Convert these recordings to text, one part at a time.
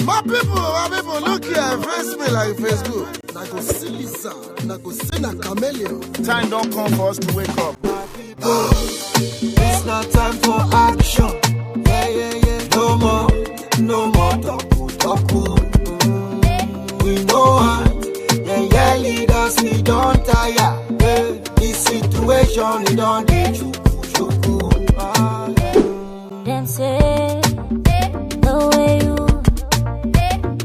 My people, look here, face me like Facebook. I go see Lisa, and I go see a chameleon. Time don't come for us to wake up. It's not time for action. Yeah. No more talk. We know heart. Yeah, leaders, we don't tire. This situation, we don't need you. Them say the way you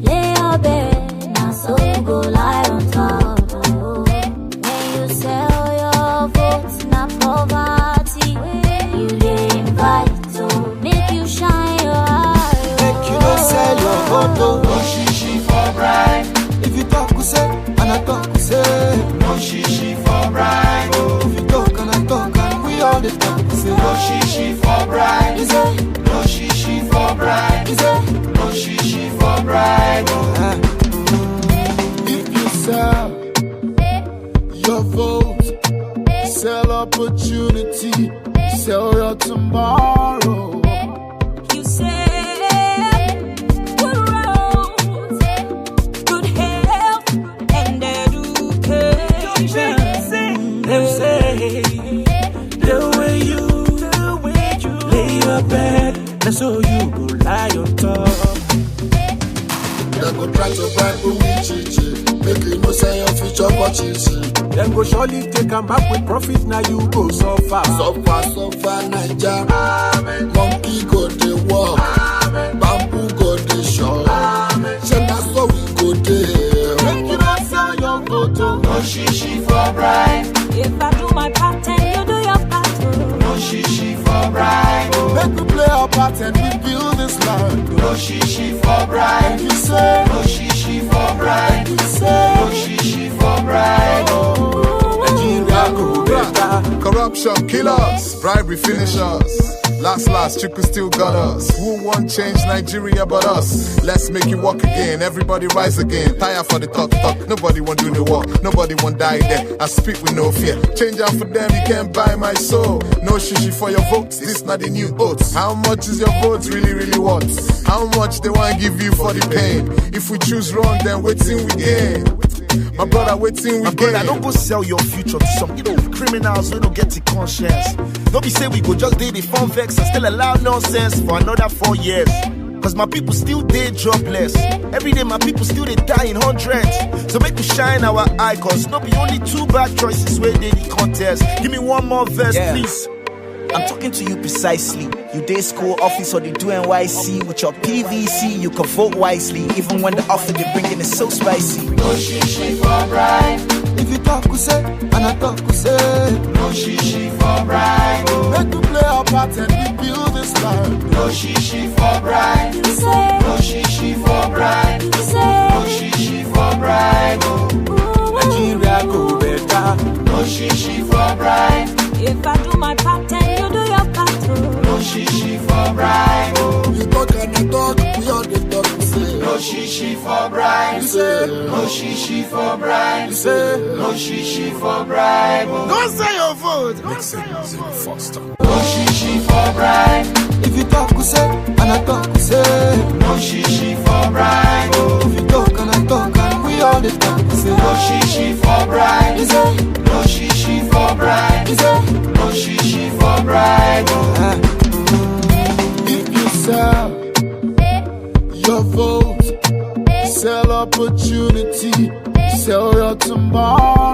lay your bed, now so you go lie on top. When you sell your votes, not poverty, you dey invite to make you shine your eye. Make you no sell your vote, no shishi for bribe. If you talk, we say, and I talk, we say, no shishi for bribe. If you talk and I talk, and we all the talk, we say, no shishi for bribe. No shishi for bribe. No shishi for bribe. If you sell your vote, sell opportunity, sell your tomorrow. You say good roads, good health, and education. Them say the way you lay your bed, that's so you go lie on top. They go try to bribe you with chichi, make you no say your future for chichi. Them go surely take them back with profit, now you go suffer. Suffer, Naija. Monkey go dey walk, bamboo go dey shop. Say na so we go dey. Make you no sell your vote. No shishi for bribe. If I do my part and you do your part, no shishi for bribe. Make we play our part and we build this land. No shishi for bribe. We say, no shishi for bribe. We say, no shishi for bribe. Nigeria go better. Corruption kill us, bribery finish us. Last, Chuku still got us. Who won't change Nigeria but us? Let's make it work again, everybody rise again. Tire for the talk. Nobody want do the work, nobody want die there. I speak with no fear. Change out for them, you can't buy my soul. No shishi for your votes, this not the new oats. How much is your vote really worth? How much they want to give you for the pain? If we choose wrong, then waiting we gain. My brother, waiting we gain. I don't go sell your future to some criminals who don't get the conscience. Don't be say we go just do the fun vex and still allow nonsense for another 4 years. Cause my people still dey jobless. Every day my people still dey die in hundreds. So make we shine our eye, cause no be only 2 bad choices where they the contest. Give me one more verse, please. I'm talking to you precisely. You day school office or they do NYC. With your PVC, you can vote wisely. Even when the offer they bring in is so spicy. No shishi for bribe. If you talk, we say, and I talk, we say, no shishi for bribe. Make we play our part and we build this land. No shishi for bribe. You say, no shishi for bribe. You say, no shishi for bribe. Nigeria go better. No shishi for bribe. If I do my part and you do your part, no shishi for bribe. You talk and I talk, we all the talk, we say, no shishi for bribe. We say, no shishi for bribe. We say, no shishi for bribe. Don't say your vote. Make sense in Foster. No shishi for bribe. If you talk, we say, and I talk, we say, no shishi for bribe. If you talk and I talk, and we all the talk, we say, no shishi for bribe. We say, no shishi for bribe. We say, no shishi for bribe. If you sell your vote, sell opportunity, sell your tomorrow.